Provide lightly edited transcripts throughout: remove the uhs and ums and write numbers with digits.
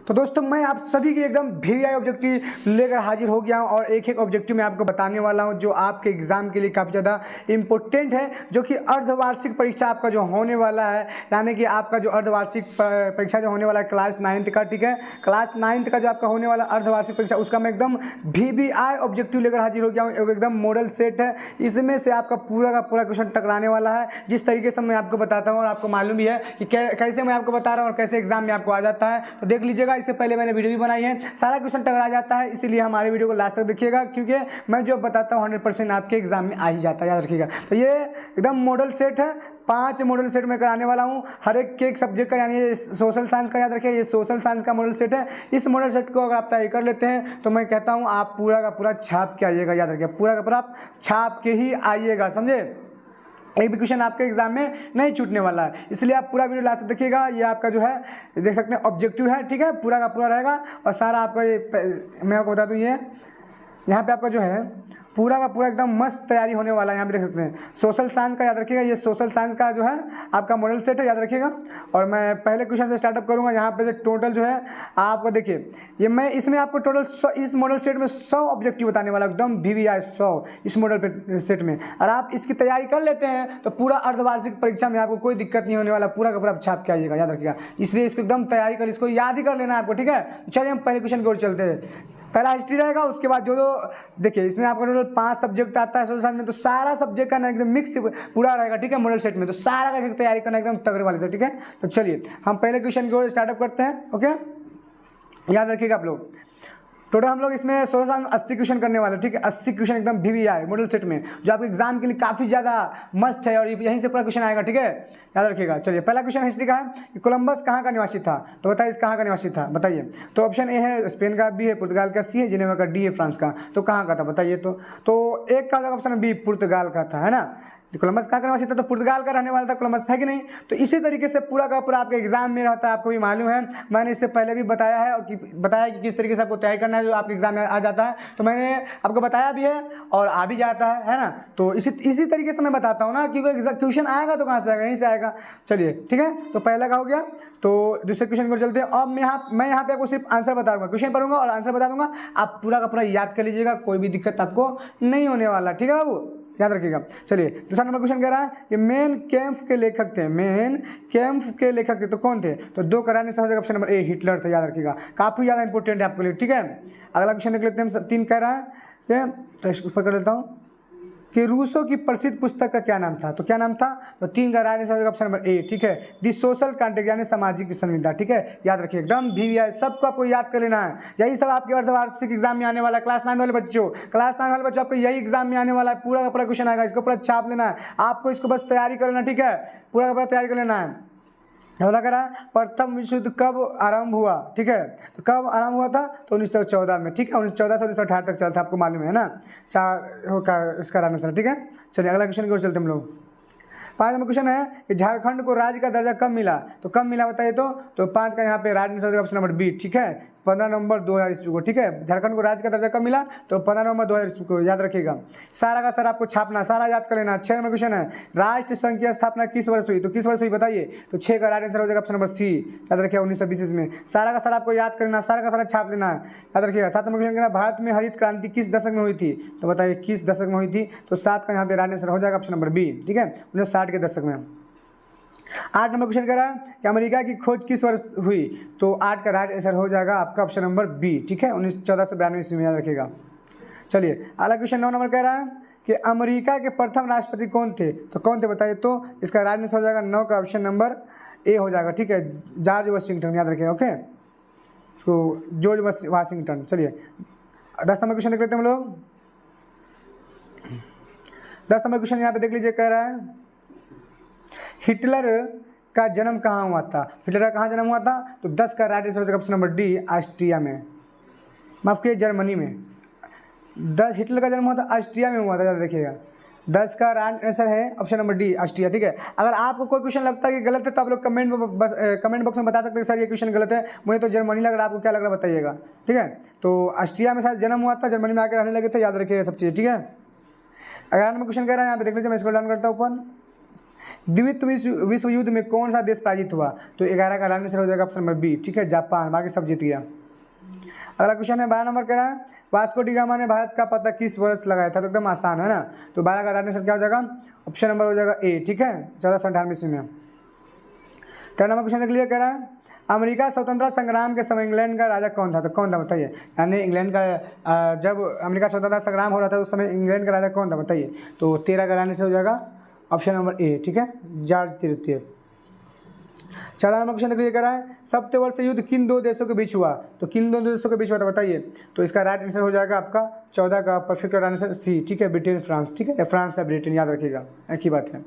तो दोस्तों मैं आप सभी के एकदम वीआई ऑब्जेक्टिव लेकर हाजिर हो गया हूं और एक एक ऑब्जेक्टिव मैं आपको बताने वाला हूं जो आपके एग्जाम के लिए काफ़ी ज़्यादा इंपॉर्टेंट है, जो कि अर्धवार्षिक परीक्षा आपका जो होने वाला है, यानी कि आपका जो अर्धवार्षिक परीक्षा जो होने वाला है क्लास 9th का, ठीक है, क्लास 9th का जो आपका होने वाला अर्धवार्षिक परीक्षा उसका मैं एकदम वीआई ऑब्जेक्टिव लेकर हाजिर हो गया हूँ। एकदम मॉडल सेट है, इसमें से आपका पूरा का पूरा क्वेश्चन टकराने वाला है। जिस तरीके से मैं आपको बताता हूँ और आपको मालूम भी है कि कैसे मैं आपको बता रहा हूँ और कैसे एग्जाम में आपको आ जाता है, तो देख लीजिएगा। इससे पहले मैंने वीडियो भी बनाई है, सारा क्वेश्चन टकरा जाता है, इसीलिए हमारे वीडियो को लास्ट तक देखिएगा, क्योंकि मैं जो बताता हूँ 100% आपके एग्जाम में आ ही जाता है, याद रखिएगा। तो ये एकदम मॉडल सेट है, 5 मॉडल सेट में कराने वाला हूँ हर एक सब्जेक्ट का, यानी ये सोशल साइंस का, याद रखिए ये सोशल साइंस का मॉडल सेट है। इस मॉडल सेट को अगर आप तैयारी कर लेते हैं तो मैं कहता हूँ आप पूरा का पूरा छाप के आइएगा, याद रखिए पूरा का पूरा आप छाप के ही आइएगा, समझे। एक भी क्वेश्चन आपके एग्जाम में नहीं छूटने वाला है, इसलिए आप पूरा वीडियो लास्ट तक देखिएगा। ये आपका जो है देख सकते हैं ऑब्जेक्टिव है, ठीक है, पूरा का पूरा रहेगा और सारा आपका ये मैं आपको बता दूं, ये यहाँ पे आपका जो है पूरा का पूरा एकदम मस्त तैयारी होने वाला है। यहाँ पे देख सकते हैं सोशल साइंस का, याद रखिएगा ये सोशल साइंस का जो है आपका मॉडल सेट है, याद रखिएगा। और मैं पहले क्वेश्चन से स्टार्टअप करूँगा। यहाँ पे टोटल जो है आपको देखिए, ये मैं इसमें आपको टोटल 100 इस मॉडल सेट में 100 ऑब्जेक्टिव बताने वाला एकदम वीआई 100 इस मॉडल सेट में। और आप इसकी तैयारी कर लेते हैं तो पूरा अर्धवार्षिक परीक्षा में आपको कोई दिक्कत नहीं होने वाला, पूरा का पूरा छाप के आइएगा, याद रखिएगा। इसलिए इसको एकदम तैयारी कर, इसको याद ही कर लेना है आपको, ठीक है। चलिए हम पहले क्वेश्चन की ओर चलते हैं। पहला हिस्ट्री रहेगा, उसके बाद जो देखिए इसमें आपका टोटल 5 सब्जेक्ट आता है सोशल साइंस में, तो सारा सब्जेक्ट का ना एकदम मिक्स पूरा रहेगा, ठीक है, मॉडल सेट में। तो सारा का तैयारी करना एकदम तगड़े वाले से, ठीक है। तो चलिए हम पहले क्वेश्चन की ओर स्टार्टअप करते हैं, ओके। याद रखिएगा आप लोग, टोटल हम लोग इसमें सोशल साइंस 80 क्वेश्चन करने वाले, ठीक है। 80 क्वेश्चन एकदम वीआई मॉडल सेट में, जो आपके एग्जाम के लिए काफ़ी ज़्यादा मस्त है और यहीं से पूरा क्वेश्चन आएगा, ठीक है, याद रखिएगा। चलिए पहला क्वेश्चन हिस्ट्री का है कि कोलंबस कहाँ का निवासी था, तो बताइए इस कहाँ का निवासी था, बताइए। तो ऑप्शन ए है स्पेन का, बी है पुर्तगाल का, सी है जिनेवा का, डी है फ्रांस का। तो कहाँ का था बताइए। तो एक का ऑप्शन बी पुर्तगाल का था, है ना। कोलंबस कहाँ का निवासी था, तो पुर्तगाल का रहने वाला था कोलंबस, था कि नहीं। तो इसी तरीके से पूरा का पूरा आपके एग्जाम में रहता है, आपको भी मालूम है, मैंने इससे पहले भी बताया है और बताया कि किस तरीके से आपको तैयारी करना है जो आपके एग्जाम में आ जाता है। तो मैंने आपको बताया भी है और आ भी जाता है ना। तो इसी तरीके से मैं बताता हूँ ना, क्योंकि क्वेश्चन आएगा तो कहाँ से आएगा, यहीं से आएगा। चलिए ठीक है, तो पहला का हो गया। तो दूसरे क्वेश्चन को चलते हैं। अब मैं यहाँ पे आपको सिर्फ आंसर बता दूंगा, क्वेश्चन पढ़ूंगा और आंसर बता दूंगा, आप पूरा का पूरा याद कर लीजिएगा, कोई भी दिक्कत आपको नहीं होने वाला, ठीक है बाबू, याद रखिएगा। चलिए दूसरा नंबर क्वेश्चन कह रहा है कि मेन कैम्प के लेखक थे, मेन कैम्प के लेखक थे तो कौन थे। तो दो कराने से हो जाएगा ऑप्शन नंबर ए हिटलर थे, याद रखिएगा, काफ़ी ज़्यादा इंपॉर्टेंट है आपके लिए, ठीक है। अगला क्वेश्चन देख लेते हैं। 3 कह रहा है कि ऊपर कर लेता हूँ कि रूसो की प्रसिद्ध पुस्तक का क्या नाम था, तो क्या नाम था। तो 3 का right answer option number A, ठीक है, दी सोशल कॉन्ट्रैक्ट यानी सामाजिक संविदा, ठीक है, याद रखिए एकदम वीआई सबको आपको याद कर लेना है। यही सब आपके अर्धवार्षिक एग्जाम में आने वाला है। क्लास 9 वाले बच्चों, क्लास 9 वाले बच्चों आपको यही एग्जाम में आने वाला है, पूरा का पूरा क्वेश्चन आएगा, इसको पूरा छाप लेना है आपको, इसको बस तैयारी कर लेना, ठीक है, पूरा का पूरा तैयारी कर लेना है। होता करा प्रथम विश्व युद्ध कब आरंभ हुआ, ठीक है, तो कब आरंभ हुआ था, तो 1914 में, ठीक है, 1914 से 1918 तक चला था, आपको मालूम है ना। 4 होगा इसका आंसर, ठीक है। चलिए अगला क्वेश्चन की ओर चलते हम लोग। 5 नंबर क्वेश्चन है कि झारखंड को राज्य का दर्जा कब मिला, तो कब मिला बताइए। तो 5 का यहाँ पे right answer option number B, ठीक है, 15 नवंबर 2000 ईस्वी को, ठीक है। झारखंड को राज्य का दर्जा कब मिला, तो 15 नवंबर 2000 ईस्वी को, याद रखिएगा। सारा का सारा आपको छापना, सारा याद कर लेना। 6 नंबर क्वेश्चन है राष्ट्र संघ की स्थापना किस वर्ष हुई, तो किस वर्ष हुई बताइए। तो 6 का राइट आंसर हो जाएगा ऑप्शन नंबर सी, याद रखिएगा 1920 में। सारा का सारा आपको याद करना, सारा का सारा छाप लेना है, याद रखिएगा। 7 नंबर क्वेश्चन भारत में हरित क्रांति किस दशक में हुई थी, तो बताइए किस दशक में हुई थी। तो 7 का यहाँ पे राइट आंसर हो जाएगा ऑप्शन नंबर बी, ठीक है, 1960 के दशक में। 8 नंबर क्वेश्चन कह रहा है कि अमेरिका की खोज किस वर्ष हुई, तो 8 का राइट आंसर हो जाएगा आपका ऑप्शन नंबर बी, ठीक है, 1492 ईस्वी में, याद रखिएगा। चलिए अगला क्वेश्चन 9 नंबर कह रहा है कि अमेरिका के प्रथम राष्ट्रपति कौन थे, तो कौन थे बताइए। तो इसका राइट आंसर हो जाएगा 9 का ऑप्शन नंबर ए हो जाएगा, ठीक है, जॉर्ज वाशिंगटन, याद रखिएगा, ओके, इसको जॉर्ज वाशिंगटन। चलिए 10 नंबर क्वेश्चन देख लेते हैं हम लोग। 10 नंबर क्वेश्चन यहाँ पे देख लीजिए, कह रहा है हिटलर का जन्म कहाँ हुआ था, हिटलर का कहाँ जन्म हुआ था। तो 10 का right answer option number D Austria में, माफ किए जर्मनी में। 10 हिटलर का जन्म हुआ था ऑस्ट्रिया में हुआ था, याद रखिएगा। 10 का राइट आंसर है ऑप्शन नंबर डी ऑस्ट्रिया, ठीक है। अगर आपको कोई क्वेश्चन लगता है कि गलत है तो आप लोग कमेंट बॉक्स में बता सकते हैं सर ये क्वेश्चन गलत है, मुझे तो जर्मनी लग रहा है, आपको क्या लग रहा है बताइएगा, ठीक है। तो ऑस्ट्रिया में शायद जन्म हुआ था, जर्मनी में आकर रहने लगे थे, याद रखिएगा सब चीज़, ठीक है। 11 नंबर क्वेश्चन कह रहा है यहाँ पे देख लीजिए, मैं इसको डाउन करता हूँ ऊपर द्वितीय विश्व युद्ध में कौन सा देश पराजित हुआ? तो 11 का राइट आंसर हो जाएगा ऑप्शन नंबर बी, ठीक है, जापान। बाकी सब जीत गया। अगला क्वेश्चन है 12 नंबर का है, वास्को डी गामा ने भारत का पता किस वर्ष लगाया था? तो एकदम आसान है ना। तो 12 का राइट आंसर क्या हो जाएगा? ऑप्शन नंबर हो जाएगा ए, ठीक है, 1498 ईस्वी में। 13 नंबर क्वेश्चन देख लिया, कह रहा है अमेरिका स्वतंत्रता संग्राम के समय इंग्लैंड का राजा कौन था? तो कौन था बताइए। यानी इंग्लैंड का जब अमेरिका स्वतंत्रता संग्राम हो रहा था उस समय इंग्लैंड का राजा कौन था बताइए। तो 13 का आंसर हो जाएगा ऑप्शन नंबर ए, ठीक है, जॉर्ज तृतीय। 14 नंबर क्वेश्चन देख लीजिए, कह रहा है सप्तवर्ष युद्ध किन दो देशों के बीच हुआ? तो किन दो देशों के बीच हुआ था बताइए। तो इसका राइट आंसर हो जाएगा आपका 14 का परफेक्ट आंसर सी, ठीक है, ब्रिटेन फ्रांस, ठीक है, फ्रांस या ब्रिटेन, याद रखिएगा, एक ही बात है।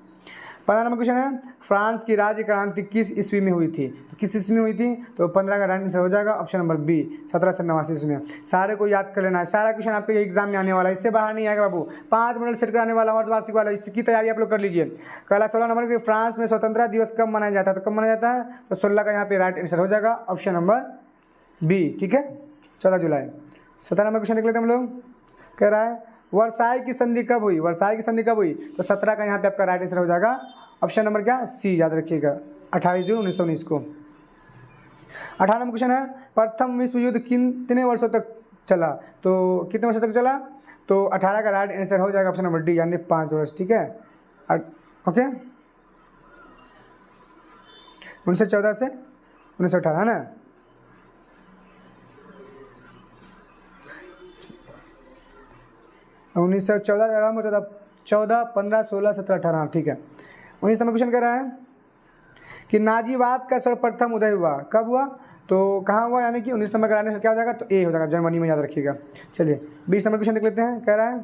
15 नंबर क्वेश्चन है फ्रांस की राज्य क्रांति किस ईस्वी में हुई थी? तो किस ईस्वी में हुई थी? तो 15 का राइट आंसर हो जाएगा ऑप्शन नंबर बी, 1789 ईस्वी में। सारे को याद कर लेना है, सारा क्वेश्चन आपके एग्जाम में आने वाला है, इससे बाहर नहीं आएगा बाबू। 5 मॉडल सेट कराने वाला अर्धवार्षिक वाला, इसकी तैयारी आप लोग कर लीजिए। अगला 16 नंबर के फ्रांस में स्वतंत्रता दिवस कब मनाया जाता है? तो कब मनाया जाता है? तो 16 का यहाँ पे राइट आंसर हो जाएगा ऑप्शन नंबर बी, ठीक है, 14 जुलाई। 17 नंबर क्वेश्चन देख लेते हैं हम लोग, कह रहा है वर्साई की संधि कब हुई? वर्साई की संधि कब हुई? तो 17 का यहाँ पे आपका राइट आंसर हो जाएगा ऑप्शन नंबर क्या? सी, याद रखिएगा, 28 जून 1919 को। 18 नंबर क्वेश्चन है प्रथम विश्व युद्ध कितने वर्षों तक चला? तो कितने वर्षों तक चला? तो 18 का राइट आंसर हो जाएगा ऑप्शन नंबर डी, यानी 5 वर्ष, ठीक है, ओके, 1914 से 1918 है ना। उन्नीस सौ 14, 15, 16, 17, 18, ठीक है। 19 नंबर क्वेश्चन कह रहा है कि नाजीवाद का सर्वप्रथम उदय हुआ कब हुआ? तो कहाँ हुआ? यानी कि 19 नंबर कराने से क्या हो जाएगा? तो ए हो जाएगा, जर्मनी में, याद रखिएगा। चलिए 20 नंबर क्वेश्चन देख लेते हैं, कह रहा है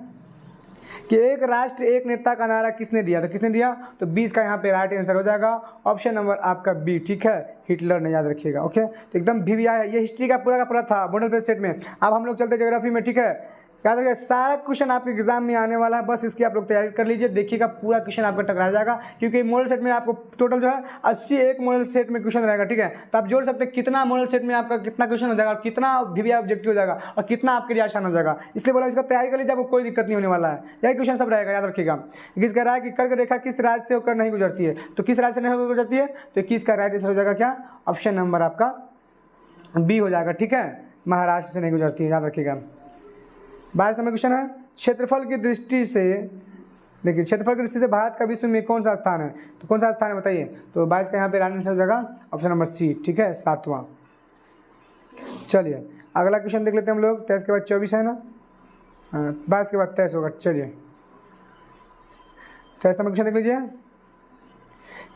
कि एक राष्ट्र एक नेता का नारा किसने दिया? तो किसने दिया? तो 20 का यहाँ पे राइट आंसर हो जाएगा ऑप्शन नंबर आपका बी, ठीक है, हिटलर ने, याद रखिएगा, ओके। तो एकदम वीवीआई है, ये हिस्ट्री का पूरा था मॉडल पेपर सेट में। अब हम लोग चलते ज्योग्राफी में, ठीक है, याद रखिए सारा क्वेश्चन आपके एग्जाम में आने वाला है, बस इसकी आप लोग तैयारी कर लीजिए, देखिएगा पूरा क्वेश्चन आपका टकरा जाएगा, क्योंकि मॉडल सेट में आपको टोटल जो है 81 मॉडल सेट में क्वेश्चन रहेगा, ठीक है। तो आप जोड़ सकते हैं कितना मॉडल सेट में आपका कितना क्वेश्चन हो जाएगा, कितना वीवीआई ऑब्जेक्टिव हो जाएगा और कितना आपके लिए आसान हो जाएगा। इसलिए बोला इसका तैयारी कर लीजिए, आपको कोई दिक्कत नहीं होने वाला है, यही क्वेश्चन सब रहेगा, याद रखिएगा। किस कह रहा है कि कर्क रेखा किस राज्य से होकर नहीं गुजरती है? तो किस राज्य से नहीं होकर गुजरती है? तो 21 का राइट आंसर हो जाएगा क्या? ऑप्शन नंबर आपका बी हो जाएगा, ठीक है, महाराष्ट्र से नहीं गुजरती है, याद रखिएगा। 22 नंबर क्वेश्चन है क्षेत्रफल की दृष्टि से, देखिए क्षेत्रफल की दृष्टि से भारत का विश्व में कौन सा स्थान है? तो कौन सा स्थान है बताइए। तो 22 का यहाँ पे राइट आंसर हो जाएगा ऑप्शन नंबर सी, ठीक है, 7वां। चलिए अगला क्वेश्चन देख लेते हैं हम लोग। 23 के बाद 24 है ना, 22 के बाद 23 होगा। चलिए 23 नंबर क्वेश्चन देख लीजिए,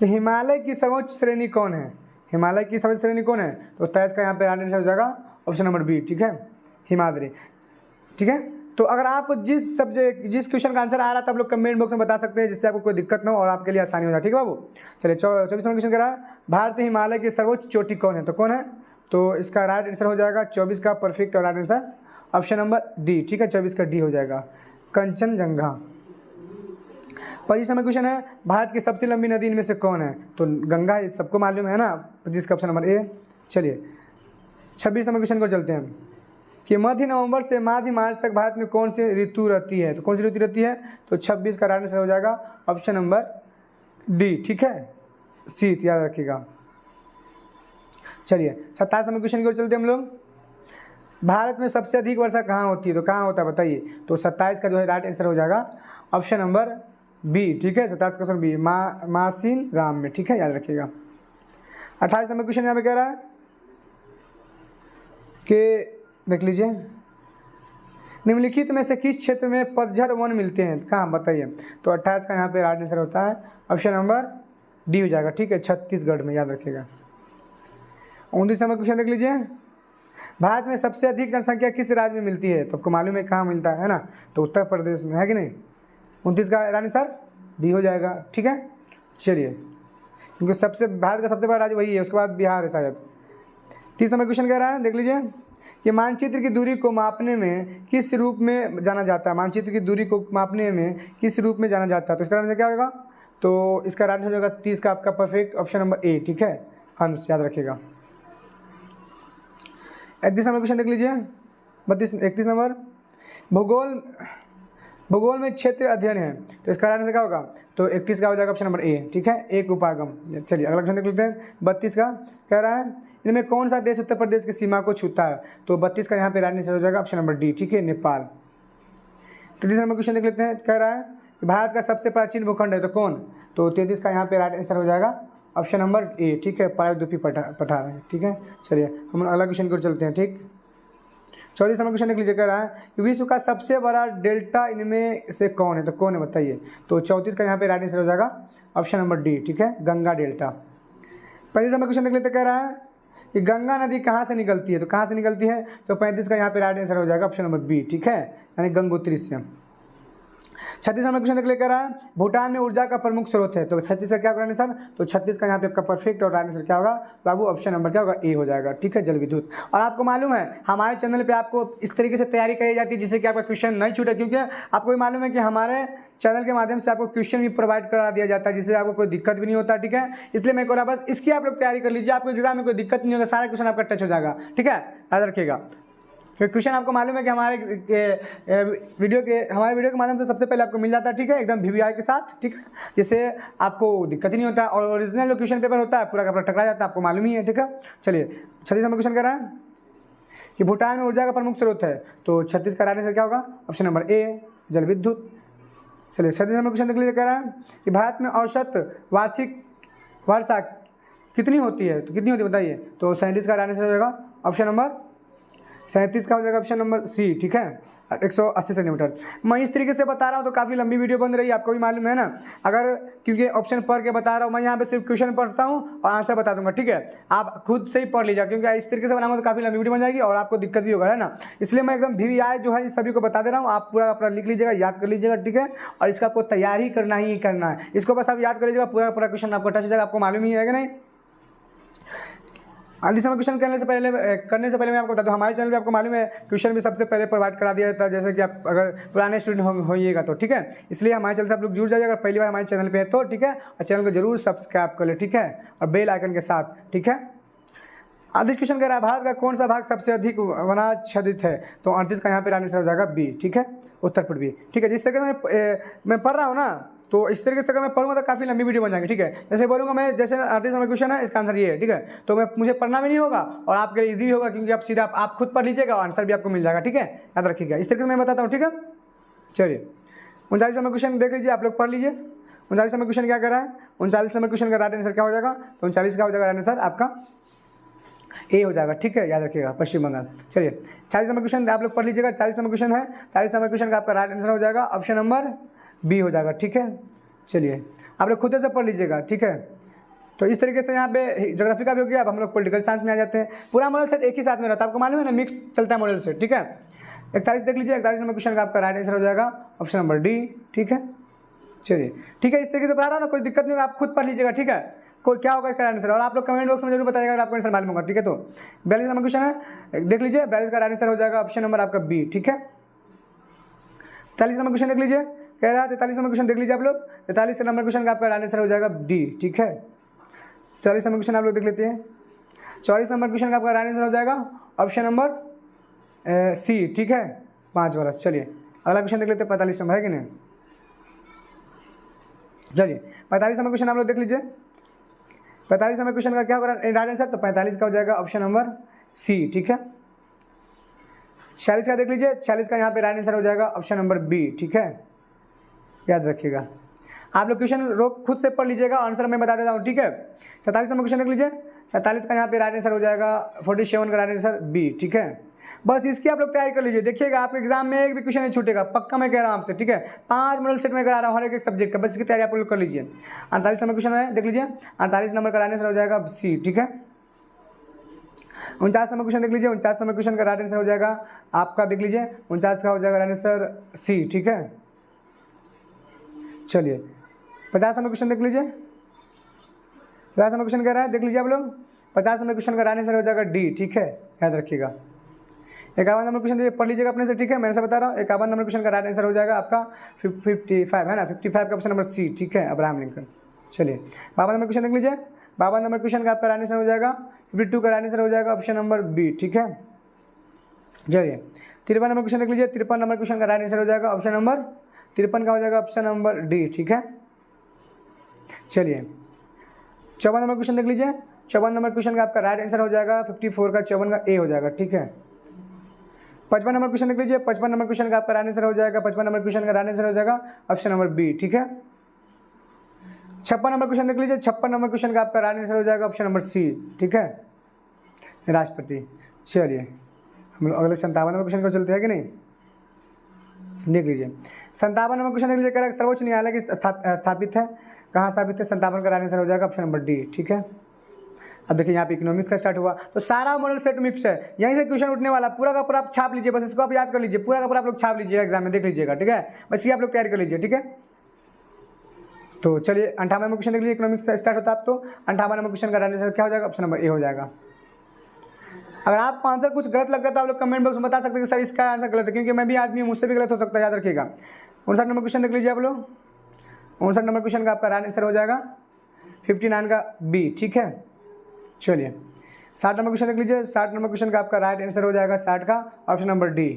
हिमालय की सर्वोच्च श्रेणी कौन है? हिमालय की सर्वोच्च श्रेणी कौन है? तो 23 का यहाँ पे राइट आंसर हो जाएगा ऑप्शन नंबर बी, ठीक है, हिमाद्री, ठीक है। तो अगर आपको जिस क्वेश्चन का आंसर आ रहा था आप लोग कमेंट बॉक्स में बता सकते हैं, जिससे आपको कोई दिक्कत ना हो और आपके लिए आसानी हो जाए, ठीक है बाबू। चलिए 24 नंबर क्वेश्चन कह रहा है भारतीय हिमालय की सर्वोच्च चोटी कौन है? तो कौन है? तो इसका राइट आंसर हो जाएगा 24 का परफेक्ट और right answer option number D, ठीक है, 24 का डी हो जाएगा, कंचनजंगा। 25 नंबर क्वेश्चन है भारत की सबसे लंबी नदी इनमें से कौन है? तो गंगा, सबको मालूम है ना, 25 का ऑप्शन नंबर ए। चलिए 26 नंबर क्वेश्चन को चलते हैं कि मध्य नवंबर से माध्य मार्च तक भारत में कौन सी ऋतु रहती है? तो कौन सी ऋतु रहती है? तो 26 का राइट आंसर हो जाएगा ऑप्शन नंबर डी, ठीक है, शीत, याद रखिएगा। चलिए 27 नंबर क्वेश्चन की ओर चलते हैं हम लोग। भारत में सबसे अधिक वर्षा कहाँ होती है? तो कहाँ होता है बताइए। तो 27 का जो है राइट आंसर हो जाएगा ऑप्शन नंबर बी, ठीक है, 27 का ऑप्शन बी, मासीन राम में, ठीक है, याद रखिएगा। 28 नंबर क्वेश्चन यहाँ पे कह रहा है कि देख लीजिए निम्नलिखित में से किस क्षेत्र में पतझड़ वन मिलते हैं? कहाँ बताइए। तो 28 का यहाँ पे राइट आंसर होता है ऑप्शन नंबर डी हो जाएगा, ठीक है, छत्तीसगढ़ में, याद रखिएगा। 29 नंबर क्वेश्चन देख लीजिए, भारत में सबसे अधिक जनसंख्या किस राज्य में मिलती है? तो आपको मालूम है कहाँ मिलता है ना, तो उत्तर प्रदेश में, है कि नहीं। 29 का राइट आंसर बी हो जाएगा, ठीक है। चलिए क्योंकि भारत का सबसे बड़ा राज्य वही है, उसके बाद बिहार है शायद। 30 नंबर क्वेश्चन कह रहा है, देख लीजिए कि मानचित्र की दूरी को मापने में किस रूप में जाना जाता है? मानचित्र की दूरी को मापने में किस रूप में जाना जाता है? तो इसका आंसर क्या होगा? तो इसका राइट आंसर होगा 30 का आपका परफेक्ट ऑप्शन नंबर ए, ठीक है, अंश, याद रखिएगा। 31 नंबर क्वेश्चन देख लीजिए, 31 नंबर भूगोल में क्षेत्र अध्ययन है, तो इसका आंसर क्या होगा? तो 31 का हो जाएगा ऑप्शन नंबर ए, ठीक है, एक उपागम। चलिए अगला क्वेश्चन देख लेते हैं। 32 का कह रहा है इनमें कौन सा देश उत्तर प्रदेश की सीमा को छूता है? तो 32 का यहाँ पे राइट आंसर हो जाएगा ऑप्शन नंबर डी, ठीक है, नेपाल। 33 नंबर क्वेश्चन देख लेते हैं। कह रहा है भारत का सबसे प्राचीन भूखंड है तो कौन? तो 33 का यहाँ पे राइट आंसर हो जाएगा ऑप्शन नंबर ए, ठीक है, प्रायद्वीपीय पठार, ठीक है। चलिए हम अगला क्वेश्चन को चलते हैं, ठीक। 34 नंबर क्वेश्चन देख लीजिए। कह रहा है कि विश्व का सबसे बड़ा डेल्टा इनमें से कौन है? तो कौन है बताइए? तो 34 का यहाँ पे राइट आंसर हो जाएगा ऑप्शन नंबर डी, ठीक है, गंगा डेल्टा। 35 नंबर क्वेश्चन देख लेते। कह रहा है कि गंगा नदी कहाँ से निकलती है? तो कहाँ से निकलती है? तो 35 का यहाँ पे राइट आंसर हो जाएगा ऑप्शन नंबर बी, ठीक है, यानी गंगोत्री से। 36 नंबर क्वेश्चन देख ले। कह रहा है भूटान में ऊर्जा का प्रमुख स्रोत है, तो 36 का क्या करना है सर? तो 36 का यहाँ पे आपका परफेक्ट और राइट आंसर क्या होगा बाबू? ऑप्शन नंबर क्या होगा? ए हो जाएगा, ठीक है, जल विद्युत। और आपको मालूम है हमारे चैनल पे आपको इस तरीके से तैयारी कराई जाती है जिससे कि आपका क्वेश्चन नहीं छूटे, क्योंकि आपको भी मालूम है कि हमारे चैनल के माध्यम से आपको क्वेश्चन भी प्रोवाइड करा दिया जाता है जिससे आपको कोई दिक्कत भी नहीं होता, ठीक है। इसलिए मैं बोला बस इसकी आप लोग तैयारी कर लीजिए, आपको एग्जाम में कोई दिक्कत नहीं होगा, सारा क्वेश्चन आपका टच हो जाएगा, ठीक है, याद रखिएगा। फिर क्वेश्चन आपको मालूम है कि हमारे वीडियो के माध्यम से सबसे पहले आपको मिल जाता है, ठीक है, एकदम VVI के साथ, ठीक है, जिससे आपको दिक्कत ही नहीं होता है। और ओरिजिनल जो क्वेश्चन पेपर होता है पूरा का पूरा टकरा जाता है, आपको मालूम ही है, ठीक है। चलिए 36 नंबर क्वेश्चन कह रहा है कि भूटान में ऊर्जा का प्रमुख स्रोत है, तो 36 का राइट आंसर क्या होगा? ऑप्शन नंबर ए, जल विद्युत। चलिए 37 नंबर क्वेश्चन देख लीजिए। कह रहा है कि भारत में औसत वार्षिक वर्षा कितनी होती है? तो कितनी होती है बताइए? तो 37 का राइट आंसर हो जाएगा ऑप्शन नंबर 37 का हो जाएगा ऑप्शन नंबर सी, ठीक है, 180 सेंटीमीटर। मैं इस तरीके से बता रहा हूँ तो काफ़ी लंबी वीडियो बन रही है, आपको भी मालूम है ना, अगर क्योंकि ऑप्शन पढ़ के बता रहा हूँ मैं, यहाँ पे सिर्फ क्वेश्चन पढ़ता हूँ और आंसर बता दूंगा, ठीक है, आप खुद से ही पढ़ लीजिए, क्योंकि इस तरीके से बनाऊंगा तो काफ़ी लंबी वीडियो बन जाएगी और आपको दिक्कत भी होगा, है ना। इसलिए मैं एकदम VVI जो है इस सभी को बता दे रहा हूँ, आप पूरा अपना लिख लीजिएगा, याद कर लीजिएगा, ठीक है, और इसका आपको तैयारी करना ही करना है, इसको बस आप याद कर लीजिएगा, पूरा पूरा क्वेश्चन आपको टच हो जाएगा, आपको मालूम ही है कि नहीं। आगे समय क्वेश्चन करने से पहले मैं आपको बता दूं हमारे चैनल पे आपको मालूम है क्वेश्चन भी सबसे पहले प्रोवाइड करा दिया जाता है, जैसे कि आप अगर पुराने स्टूडेंट होइएगा तो, ठीक है, इसलिए हमारे चैनल से आप लोग जुड़ जाइए अगर पहली बार हमारे चैनल पे है तो, ठीक है, और चैनल को जरूर सब्सक्राइब कर ले, ठीक है, और बेल आइकन के साथ, ठीक है। 38 क्वेश्चन कह रहा है भारत का कौन सा भाग सबसे अधिक वनाच्छादित है? तो 38 का यहाँ पे आंसर हो जाएगा बी, ठीक है, उत्तर पूर्वी, ठीक है। जिस तरीके से मैं पढ़ रहा हूँ ना, तो इस तरीके से अगर मैं पढ़ूंगा तो काफ़ी लंबी वीडियो बन जाएगी, ठीक है। जैसे बोलूँगा मैं, जैसे 38 नंबर क्वेश्चन है इसका आंसर ये है, ठीक है, तो मुझे पढ़ना भी नहीं होगा और आपके लिए ईजी भी होगा, क्योंकि आप सीधा आप खुद पढ़ लीजिएगा और आंसर भी आपको मिल जाएगा, ठीक है, याद रखिएगा। इस तरीके से मैं बताता हूँ, ठीक है। चलिए 39 नंबर क्वेश्चन देख लीजिए, आप लोग पढ़ लीजिए। 39 नंबर क्वेश्चन क्या कर रहा है? 39 नंबर क्वेश्चन का राइट आंसर क्या हो जाएगा? तो 39 का हो जाएगा राइट आंसर आपका ए हो जाएगा, ठीक है, याद रखिएगा, पश्चिम बंगाल। चलिए 40 नंबर क्वेश्चन आप लोग पढ़ लीजिएगा। 40 नंबर क्वेश्चन है, 40 नंबर क्वेश्चन का आपका राइट आंसर हो जाएगा ऑप्शन नंबर बी हो जाएगा, ठीक है। चलिए आप लोग खुद से पढ़ लीजिएगा, ठीक है। तो इस तरीके से यहाँ पे ज्योग्राफी का भी हो गया, अब हम लोग पॉलिटिकल साइंस में आ जाते हैं। पूरा मॉडल सेट एक ही साथ में रहता है, आपको मालूम है ना, मिक्स चलता है मॉडल सेट, ठीक है। 41 देख लीजिए। 41 नंबर क्वेश्चन का आपका राइट आंसर हो जाएगा ऑप्शन नंबर डी, ठीक है। चलिए ठीक है, इस तरीके से पढ़ा रहा हूँ ना, कोई दिक्कत नहीं होगा, आप खुद पढ़ लीजिएगा, ठीक है, कोई क्या होगा इसका आंसर, और आप लोग कमेंट बॉक्स में जरूर बताइएगा अगर आपको आंसर मालूम होगा, ठीक है। तो 42 नंबर क्वेश्चन है, देख लीजिए, 42 का आंसर हो जाएगा ऑप्शन नंबर आपका बी, ठीक है। 43 नंबर क्वेश्चन देख लीजिए, कह रहा है 43 नंबर क्वेश्चन देख लीजिए आप लोग। 43 नंबर क्वेश्चन का आपका आंसर हो जाएगा डी, ठीक है। 44 नंबर क्वेश्चन आप लोग देख लेते हैं। 44 नंबर क्वेश्चन का आपका आंसर हो जाएगा ऑप्शन नंबर सी, ठीक है, 5 वाला। चलिए अगला क्वेश्चन देख लेते हैं, 45 नंबर है कि नहीं। चलिए 45 नंबर क्वेश्चन आप लोग देख लीजिए। 45 नंबर क्वेश्चन का क्या होगा राइट आंसर? तो 45 का हो जाएगा ऑप्शन नंबर सी, ठीक है। 46 का देख लीजिए। 46 का यहाँ पे राइट आंसर हो जाएगा ऑप्शन नंबर बी, ठीक है, याद रखिएगा। आप लोग क्वेश्चन रोक खुद से पढ़ लीजिएगा, आंसर मैं बता देता हूँ, ठीक है। 47 नंबर क्वेश्चन देख लीजिए। 47 का यहाँ पे राइट आंसर हो जाएगा 47 का राइट आंसर बी, ठीक है। बस इसकी आप लोग तैयारी कर लीजिए, देखिएगा आपके एग्जाम में एक भी क्वेश्चन नहीं छूटेगा, पक्का मैं कह रहा हूँ आपसे, ठीक है। 5 मॉडल सेट में करा रहा हूँ हर एक सब्जेक्ट का, बस इसकी तैयारी आप लोग कर लीजिए। 48 नंबर क्वेश्चन है, देख लीजिए। 48 नंबर का राइट आंसर हो जाएगा सी, ठीक है। 49 नंबर क्वेश्चन देख लीजिए। 49 नंबर क्वेश्चन का राइट आंसर हो जाएगा आपका, देख लीजिए, 49 का हो जाएगा राइट आंसर सी, ठीक है। चलिए 50 नंबर क्वेश्चन देख लीजिए। 50 नंबर क्वेश्चन कह रहा है, देख लीजिए आप लोग। 50 नंबर क्वेश्चन का राइट आंसर हो जाएगा डी, ठीक है, याद रखिएगा। 51 नंबर क्वेश्चन पढ़ लीजिएगा अपने से, ठीक है, मैं से बता रहा हूँ। 51 नंबर क्वेश्चन का राइट आंसर हो जाएगा आपका 55 है ना, 55 का ऑप्शन नंबर सी, ठीक है, अब्राहम लिंकन। चलिए 52 नंबर क्वेश्चन देख लीजिए। 52 नंबर क्वेश्चन का आपका राइट आंसर हो जाएगा 52 का राइट आंसर हो जाएगा ऑप्शन नंबर बी, ठीक है। चलिए 53 नंबर क्वेश्चन देख लीजिए। 53 नंबर क्वेश्चन का राइट आंसर हो जाएगा ऑप्शन नंबर 53 का हो जाएगा ऑप्शन नंबर डी। ठीक है, चलिए 54 नंबर क्वेश्चन देख लीजिए। 54 नंबर क्वेश्चन का आपका राइट आंसर हो जाएगा 54 का 54 का ए हो जाएगा। ठीक है, 55 नंबर क्वेश्चन देख लीजिए। 55 नंबर क्वेश्चन का आपका राइट आंसर हो जाएगा 55 नंबर क्वेश्चन का राइट आंसर हो जाएगा ऑप्शन नंबर बी। ठीक है, 56 नंबर क्वेश्चन देख लीजिए। 56 नंबर क्वेश्चन का आपका राइट आंसर हो जाएगा ऑप्शन नंबर सी। ठीक है, राष्ट्रपति। चलिए हम लोग अगले 57 नंबर क्वेश्चन को चलते हैं कि नहीं, देख लीजिए। 57 नंबर क्वेश्चन देख लीजिए, कह रहा है सर्वोच्च न्यायालय की स्थापित है, कहाँ स्थापित है? 57 का राइट आंसर हो जाएगा ऑप्शन नंबर डी। ठीक है, अब देखिए यहाँ पे इकोनॉमिक्स से स्टार्ट हुआ तो सारा मॉडल सेट मिक्स है, यहीं से क्वेश्चन उठने वाला पूरा का पूरा आप छाप लीजिए, बस इसको आप याद कर लीजिए, पूरा का पूरा आप लोग छाप लीजिएगा एग्जाम में, देख लीजिएगा। ठीक है, बस ये आप लोग तैयारी कर लीजिए। ठीक है, तो चलिए 58 नंबर क्वेश्चन देख लीजिए, इकोनॉमिक्स से स्टार्ट होता है। आप तो 58 नंबर क्वेश्चन का राइट आंसर क्या हो जाएगा? ऑप्शन नंबर ए हो जाएगा। अगर आपको आंसर कुछ गलत लगता है तो आप लोग कमेंट बॉक्स में बता सकते हैं कि सर इसका आंसर गलत है, क्योंकि मैं भी आदमी हूँ, मुझसे भी गलत हो सकता है, याद रखिएगा। 59 नंबर क्वेश्चन देख लीजिए आप लोग। 59 नंबर क्वेश्चन का आपका राइट आंसर हो जाएगा 59 का बी। ठीक है, चलिए 60 नंबर क्वेश्चन देख लीजिए। 60 नंबर क्वेश्चन का आपका राइट आंसर हो जाएगा 60 का option number D.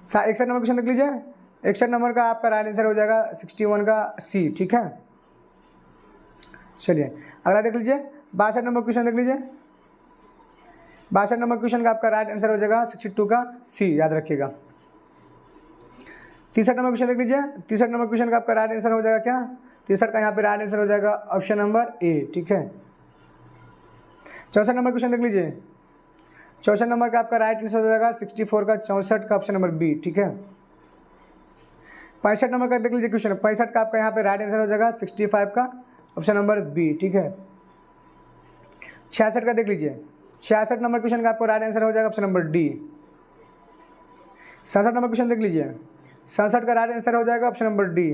61 number question देख लीजिए। 61 नंबर का आपका राइट आंसर हो जाएगा 61 का सी। ठीक है, चलिए अगला देख लीजिए। 62 नंबर क्वेश्चन देख लीजिए। 62 नंबर क्वेश्चन का आपका राइट आंसर हो जाएगा 62 का सी, याद रखिएगा। 63 नंबर क्वेश्चन देख लीजिए। 63 नंबर क्वेश्चन का आपका राइट आंसर हो जाएगा क्या? 63 का यहाँ पे राइट आंसर हो जाएगा ऑप्शन नंबर ए। ठीक है, 64 नंबर क्वेश्चन देख लीजिए। 64 नंबर का आपका राइट आंसर हो जाएगा 64 का 64 का ऑप्शन नंबर बी। ठीक है, 65 नंबर का देख लीजिए क्वेश्चन। 65 का आपका यहाँ पे राइट आंसर हो जाएगा 65 का ऑप्शन नंबर बी। ठीक है, 66 का देख लीजिए। 66 नंबर क्वेश्चन का आपको राइट आंसर हो जाएगा option number D. 67 number question देख लीजिए। 67 का राइट आंसर हो जाएगा ऑप्शन नंबर डी।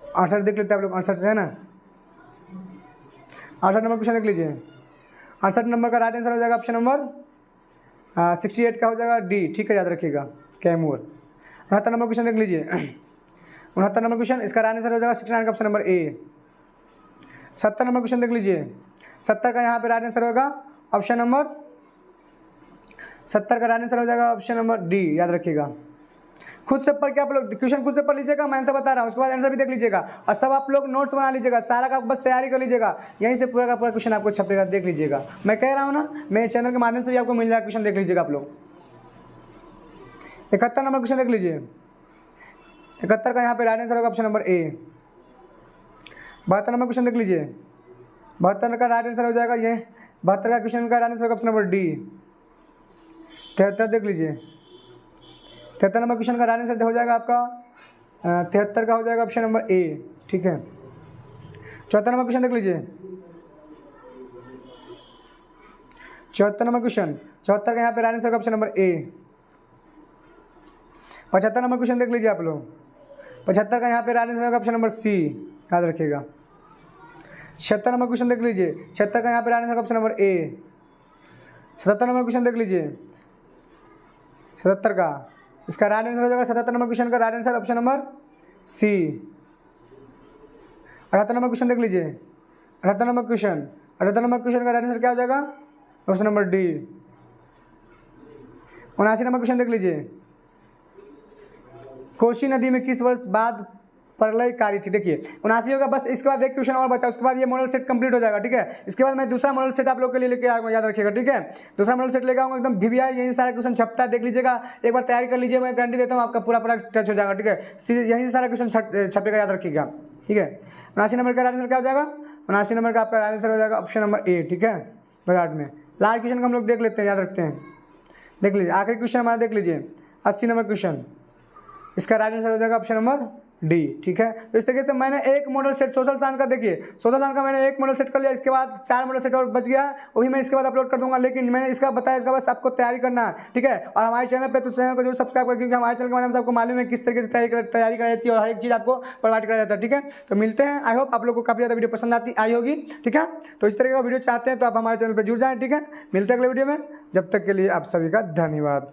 68 देख लेते हैं आप लोग, 68 से है ना। 68 नंबर क्वेश्चन देख लीजिए। 68 नंबर का राइट आंसर हो जाएगा ऑप्शन नंबर 68 का हो जाएगा डी। ठीक है, याद रखिएगा, कैमूर। 69 नंबर क्वेश्चन देख लीजिए। 69 नंबर क्वेश्चन, इसका राइट आंसर हो जाएगा 69 का option number A. 70 number question देख लीजिए। 70 का यहाँ पे राइट आंसर होगा ऑप्शन नंबर 70 का राइट आंसर हो जाएगा ऑप्शन नंबर डी, याद रखिएगा। खुद से पढ़ के आप लोग क्वेश्चन खुद से पढ़ लीजिएगा, मैं आंसर बता रहा हूँ, उसके बाद आंसर भी देख लीजिएगा और सब आप लोग नोट्स बना लीजिएगा, सारा का बस तैयारी कर लीजिएगा, यहीं से पूरा का पूरा क्वेश्चन आपको छपेगा, देख लीजिएगा। मैं कह रहा हूँ ना, मेरे चैनल के माध्यम से भी आपको मिल जाएगा क्वेश्चन, देख लीजिएगा आप लोग। 71 नंबर क्वेश्चन देख लीजिए। 71 का यहाँ पे राइट आंसर होगा option number A. 72 number question देख लीजिए। 72 का राइट आंसर हो जाएगा ये 72 का क्वेश्चन का राइट आंसर होगा ऑप्शन नंबर डी। 73 देख लीजिए। 73 नंबर क्वेश्चन का राइट आंसर हो जाएगा आपका 73 का हो जाएगा ऑप्शन नंबर ए। ठीक है, 74 नंबर क्वेश्चन देख लीजिए। 74 नंबर क्वेश्चन, 74 का यहाँ पे राइट आंसर होगा option number A. 75 number question देख लीजिए आप लोग। 75 का यहाँ पे राइट आंसर होगा ऑप्शन नंबर सी, याद रखिएगा। 76 नंबर क्वेश्चन देख लीजिए। 76 का यहाँ पे right answer option number A. 77 number question देख लीजिए। 77 का इसका राइट आंसर हो जाएगा 77 नंबर क्वेश्चन का right answer option number C. 78 number question देख लीजिए। 78 नंबर क्वेश्चन, 78 नंबर क्वेश्चन का राइट आंसर क्या हो जाएगा? Option number D. 79 number question देख लीजिए। कोसी नदी में किस वर्ष बाद प्रलयकारी थी? देखिए 79 होगा, बस इसके बाद एक क्वेश्चन और बचा, उसके बाद ये मॉडल सेट कंप्लीट हो जाएगा। ठीक है, इसके बाद मैं दूसरा मॉडल सेट आप लोग के लिए लेके आऊँगा, याद रखिएगा। ठीक है, दूसरा मॉडल सेट लेके आऊँगा, एकदम VVI यही सारा क्वेश्चन छपता है, देख लीजिएगा, एक बार तैयारी कर लीजिए, मैं गारंटी देता हूँ आपका पूरा पूरा टच हो जाएगा। ठीक है, यहीं सारा क्वेश्चन छपेगा, याद रखिएगा। ठीक है, 79 नंबर का आंसर क्या हो जाएगा? 79 नंबर का आपका आंसर हो जाएगा ऑप्शन नंबर ए। ठीक है, 2008 में लास्ट क्वेश्चन को हम लोग देख लेते हैं, याद रखते हैं, देख लीजिए। आखिरी क्वेश्चन हमारा देख लीजिए, 80 नंबर क्वेश्चन, इसका राइट आंसर हो जाएगा ऑप्शन नंबर डी। ठीक है, तो इस तरीके से मैंने एक मॉडल सेट सोशल साइंस का, देखिए सोशल साइंस का मैंने एक मॉडल सेट कर लिया, इसके बाद 4 मॉडल सेट और बच गया, वो भी मैं इसके बाद अपलोड कर दूंगा, लेकिन मैंने इसका बताया, इसका बस आपको तैयारी करना है। ठीक है, और हमारे चैनल पे तो चैनल को जरूर सब्सक्राइब कर, क्योंकि हमारे चैनल के माध्यम से आपको मालूम है किस तरीके से तैयारी कराई जाती है और हर एक चीज़ आपको प्रोवाइड करा जाता है। ठीक है, तो मिलते हैं, आई होप आप लोग को काफ़ी ज़्यादा वीडियो पसंद आई होगी। ठीक है, तो इस तरीके का वीडियो चाहते हैं तो आप हमारे चैनल पर जुड़ जाएँ। ठीक है, मिलते हैं अगले वीडियो में, जब तक के लिए आप सभी का धन्यवाद।